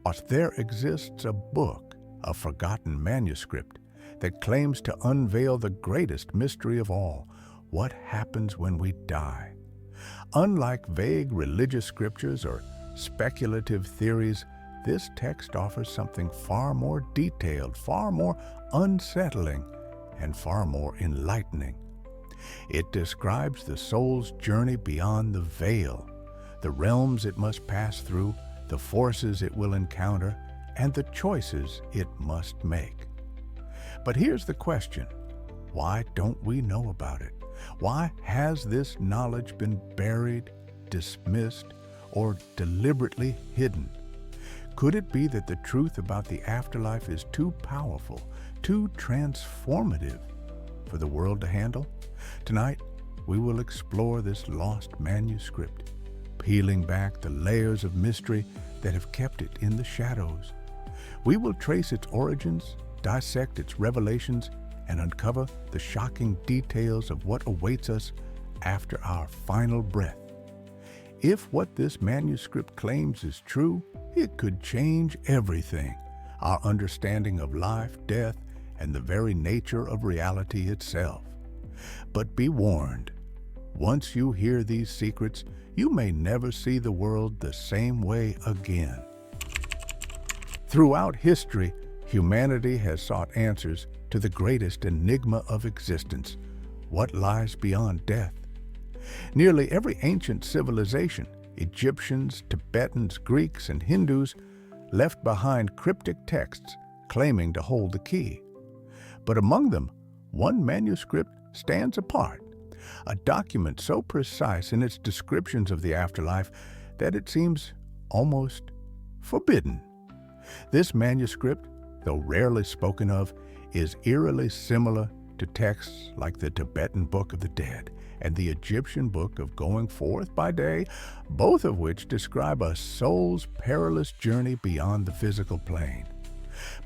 But there exists a book, a forgotten manuscript, that claims to unveil the greatest mystery of all: what happens when we die. Unlike vague religious scriptures or speculative theories, this text offers something far more detailed, far more unsettling, and far more enlightening. It describes the soul's journey beyond the veil, the realms it must pass through, the forces it will encounter, and the choices it must make. But here's the question: why don't we know about it? Why has this knowledge been buried, dismissed, or deliberately hidden? Could it be that the truth about the afterlife is too powerful, too transformative for the world to handle? Tonight, we will explore this lost manuscript, peeling back the layers of mystery that have kept it in the shadows. We will trace its origins, dissect its revelations, and uncover the shocking details of what awaits us after our final breath. If what this manuscript claims is true, it could change everything: our understanding of life, death, and the very nature of reality itself. But be warned, once you hear these secrets, you may never see the world the same way again. Throughout history, humanity has sought answers to the greatest enigma of existence: what lies beyond death? Nearly every ancient civilization, Egyptians, Tibetans, Greeks, and Hindus, left behind cryptic texts claiming to hold the key. But among them, one manuscript stands apart, a document so precise in its descriptions of the afterlife that it seems almost forbidden. This manuscript, though rarely spoken of, is eerily similar to texts like the Tibetan Book of the Dead and the Egyptian Book of Going Forth by Day, both of which describe a soul's perilous journey beyond the physical plane.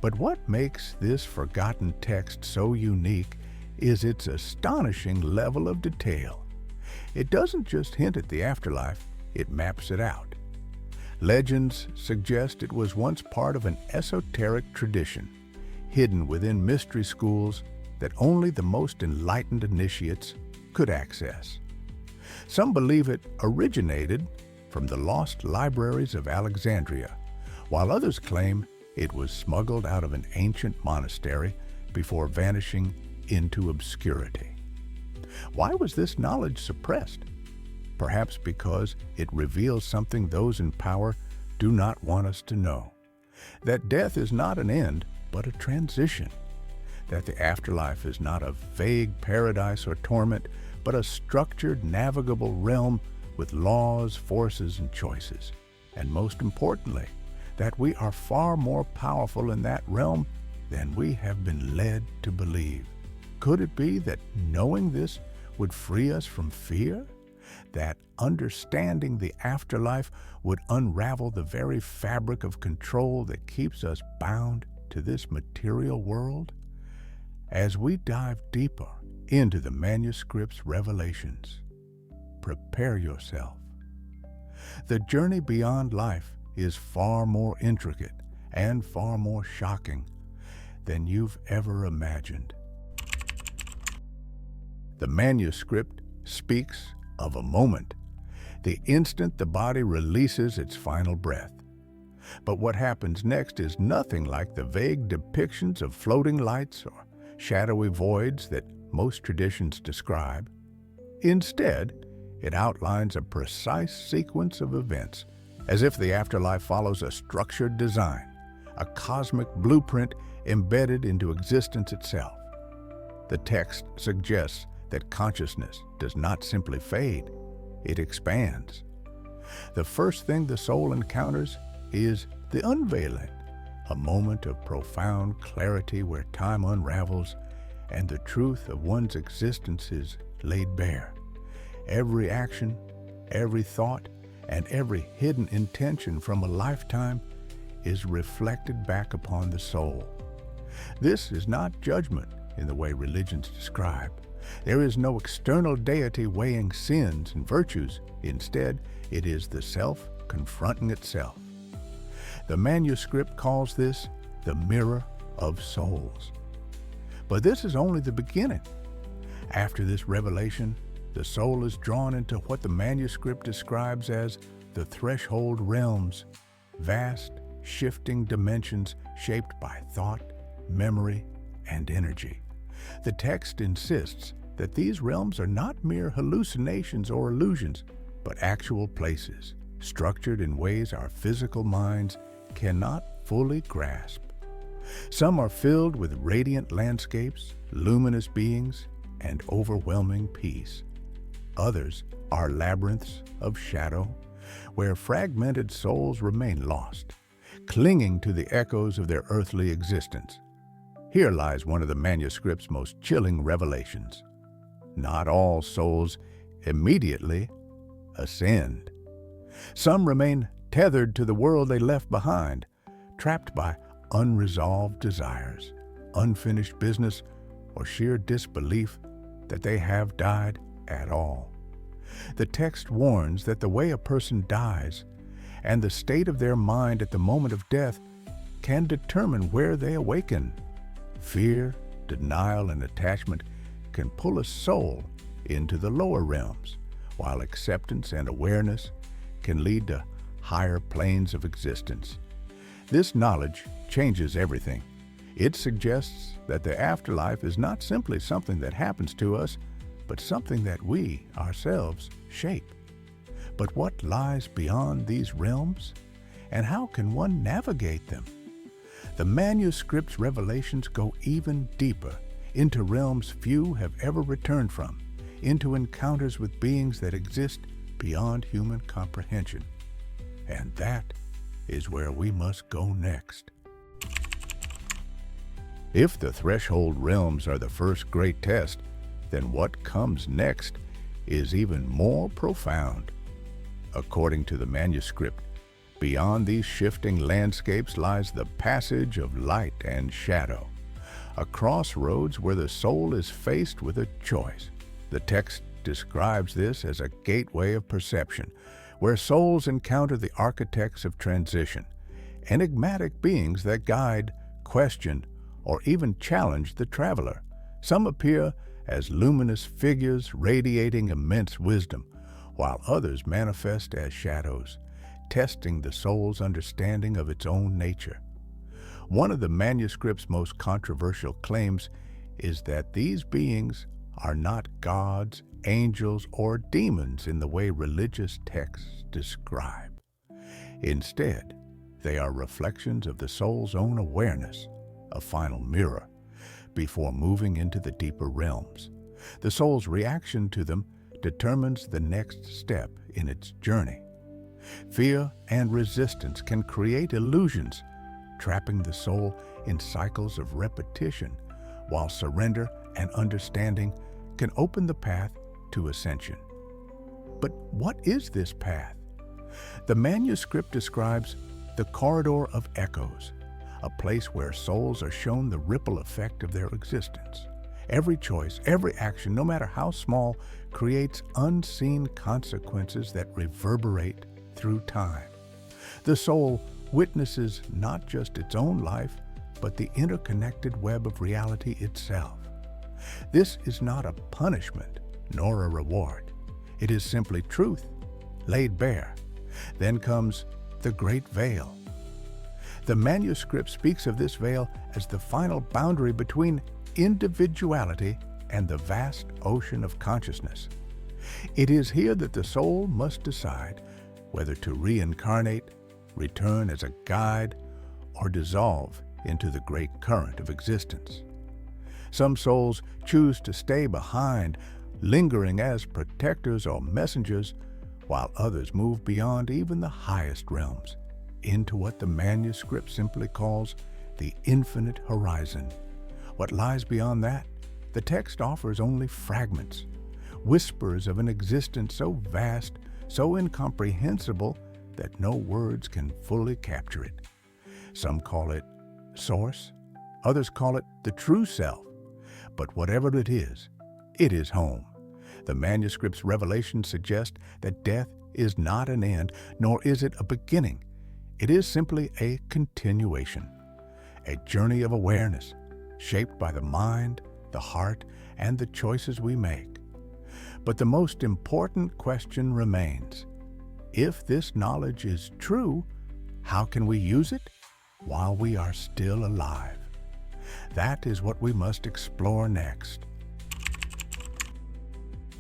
But what makes this forgotten text so unique is its astonishing level of detail. It doesn't just hint at the afterlife, it maps it out. Legends suggest it was once part of an esoteric tradition, hidden within mystery schools that only the most enlightened initiates could access. Some believe it originated from the lost libraries of Alexandria, while others claim it was smuggled out of an ancient monastery before vanishing into obscurity. Why was this knowledge suppressed? Perhaps because it reveals something those in power do not want us to know: that death is not an end, but a transition; that the afterlife is not a vague paradise or torment, but a structured, navigable realm with laws, forces, and choices; and most importantly, that we are far more powerful in that realm than we have been led to believe. Could it be that knowing this would free us from fear? That understanding the afterlife would unravel the very fabric of control that keeps us bound to this material world? As we dive deeper into the manuscript's revelations, prepare yourself. The journey beyond life is far more intricate and far more shocking than you've ever imagined. The manuscript speaks of a moment, the instant the body releases its final breath. But what happens next is nothing like the vague depictions of floating lights or shadowy voids that most traditions describe. Instead, it outlines a precise sequence of events, as if the afterlife follows a structured design, a cosmic blueprint embedded into existence itself. The text suggests that consciousness does not simply fade, it expands. The first thing the soul encounters is the unveiling, a moment of profound clarity where time unravels and the truth of one's existence is laid bare. Every action, every thought, and every hidden intention from a lifetime is reflected back upon the soul. This is not judgment in the way religions describe. There is no external deity weighing sins and virtues. Instead, it is the self confronting itself. The manuscript calls this the mirror of souls. But this is only the beginning. After this revelation, the soul is drawn into what the manuscript describes as the threshold realms, vast, shifting dimensions shaped by thought, memory, and energy. The text insists that these realms are not mere hallucinations or illusions, but actual places, structured in ways our physical minds cannot fully grasp. Some are filled with radiant landscapes, luminous beings, and overwhelming peace. Others are labyrinths of shadow, where fragmented souls remain lost, clinging to the echoes of their earthly existence. Here lies one of the manuscript's most chilling revelations. Not all souls immediately ascend. Some remain tethered to the world they left behind, trapped by unresolved desires, unfinished business, or sheer disbelief that they have died at all. The text warns that the way a person dies and the state of their mind at the moment of death can determine where they awaken. Fear, denial, and attachment can pull a soul into the lower realms, while acceptance and awareness can lead to higher planes of existence. This knowledge changes everything. It suggests that the afterlife is not simply something that happens to us, but something that we ourselves shape. But what lies beyond these realms, and how can one navigate them? The manuscript's revelations go even deeper, into realms few have ever returned from, into encounters with beings that exist beyond human comprehension. And that is where we must go next. If the threshold realms are the first great test, then what comes next is even more profound. According to the manuscript, beyond these shifting landscapes lies the passage of light and shadow, a crossroads where the soul is faced with a choice. The text describes this as a gateway of perception, where souls encounter the architects of transition, enigmatic beings that guide, question, or even challenge the traveler. Some appear as luminous figures radiating immense wisdom, while others manifest as shadows, testing the soul's understanding of its own nature. One of the manuscript's most controversial claims is that these beings are not gods, angels, or demons in the way religious texts describe. Instead, they are reflections of the soul's own awareness, a final mirror, before moving into the deeper realms. The soul's reaction to them determines the next step in its journey. Fear and resistance can create illusions, trapping the soul in cycles of repetition, while surrender and understanding can open the path to ascension. But what is this path? The manuscript describes the corridor of echoes, a place where souls are shown the ripple effect of their existence. Every choice, every action, no matter how small, creates unseen consequences that reverberate through time. The soul witnesses not just its own life, but the interconnected web of reality itself. This is not a punishment, nor a reward. It is simply truth, laid bare. Then comes the great veil. The manuscript speaks of this veil as the final boundary between individuality and the vast ocean of consciousness. It is here that the soul must decide whether to reincarnate, return as a guide, or dissolve into the great current of existence. Some souls choose to stay behind, lingering as protectors or messengers, while others move beyond even the highest realms, into what the manuscript simply calls the infinite horizon. What lies beyond that? The text offers only fragments, whispers of an existence so vast, so incomprehensible that no words can fully capture it. Some call it source, others call it the true self. But whatever it is home. The manuscript's revelation suggests that death is not an end, nor is it a beginning. It is simply a continuation, a journey of awareness shaped by the mind, the heart, and the choices we make. But the most important question remains: if this knowledge is true, how can we use it while we are still alive? That is what we must explore next.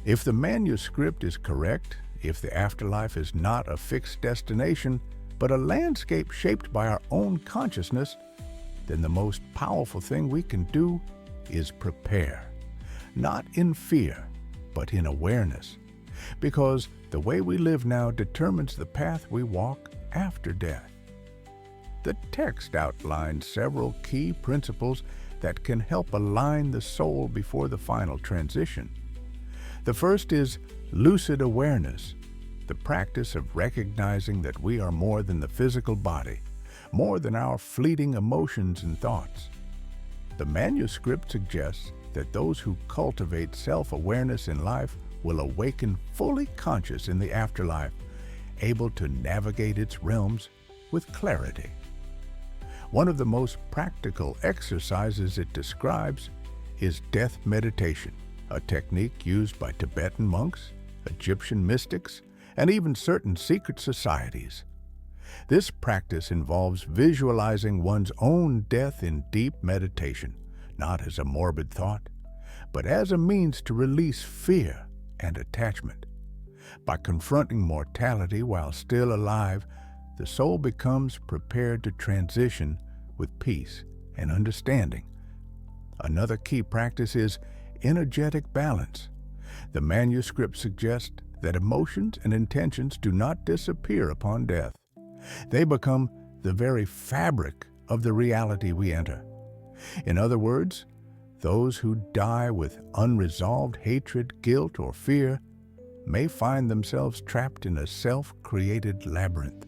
If the manuscript is correct, if the afterlife is not a fixed destination, but a landscape shaped by our own consciousness, then the most powerful thing we can do is prepare, not in fear, but in awareness, because the way we live now determines the path we walk after death. The text outlines several key principles that can help align the soul before the final transition. The first is lucid awareness, the practice of recognizing that we are more than the physical body, more than our fleeting emotions and thoughts. The manuscript suggests that those who cultivate self-awareness in life will awaken fully conscious in the afterlife, able to navigate its realms with clarity. One of the most practical exercises it describes is death meditation, a technique used by Tibetan monks, Egyptian mystics, and even certain secret societies. This practice involves visualizing one's own death in deep meditation, not as a morbid thought, but as a means to release fear and attachment. By confronting mortality while still alive, the soul becomes prepared to transition with peace and understanding. Another key practice is energetic balance. The manuscript suggests that emotions and intentions do not disappear upon death. They become the very fabric of the reality we enter. In other words, those who die with unresolved hatred, guilt, or fear may find themselves trapped in a self-created labyrinth.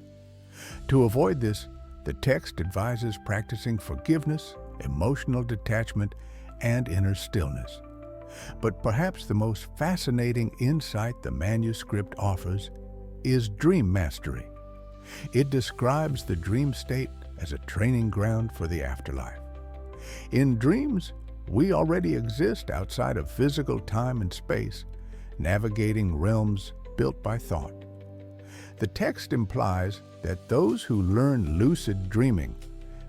To avoid this, the text advises practicing forgiveness, emotional detachment, and inner stillness. But perhaps the most fascinating insight the manuscript offers is dream mastery. It describes the dream state as a training ground for the afterlife. In dreams, we already exist outside of physical time and space, navigating realms built by thought. The text implies that those who learn lucid dreaming,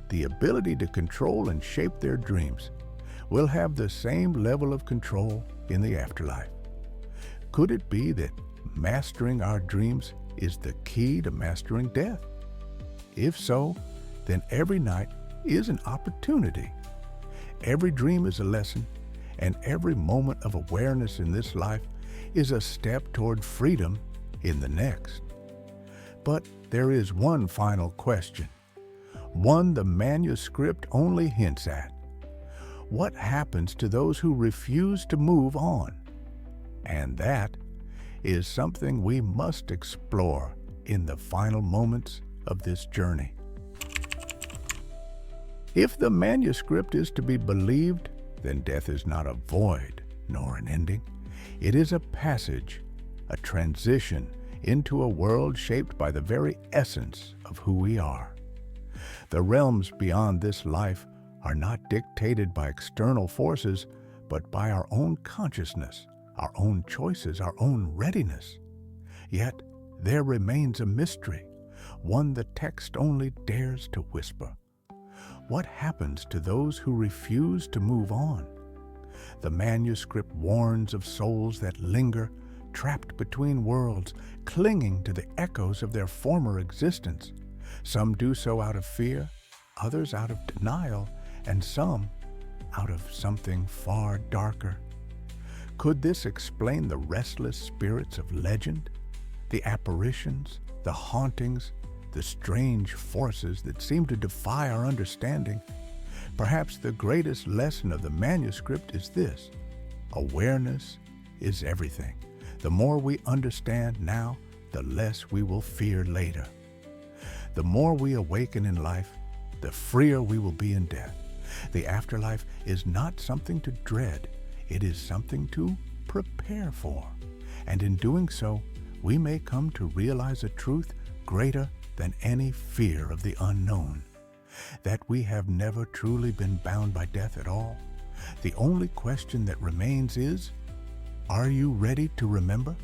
the ability to control and shape their dreams, will have the same level of control in the afterlife. Could it be that mastering our dreams is the key to mastering death? If so, then every night is an opportunity. Every dream is a lesson, and every moment of awareness in this life is a step toward freedom in the next. But there is one final question, one the manuscript only hints at. What happens to those who refuse to move on? And that is something we must explore in the final moments of this journey. If the manuscript is to be believed, then death is not a void nor an ending. It is a passage, a transition into a world shaped by the very essence of who we are. The realms beyond this life are not dictated by external forces, but by our own consciousness, our own choices, our own readiness. Yet there remains a mystery, one the text only dares to whisper. What happens to those who refuse to move on? The manuscript warns of souls that linger, trapped between worlds, clinging to the echoes of their former existence. Some do so out of fear, others out of denial, and some out of something far darker. Could this explain the restless spirits of legend, the apparitions, the hauntings, the strange forces that seem to defy our understanding? Perhaps the greatest lesson of the manuscript is this: awareness is everything. The more we understand now, the less we will fear later. The more we awaken in life, the freer we will be in death. The afterlife is not something to dread, it is something to prepare for. And in doing so, we may come to realize a truth greater than any fear of the unknown, that we have never truly been bound by death at all. The only question that remains is, are you ready to remember?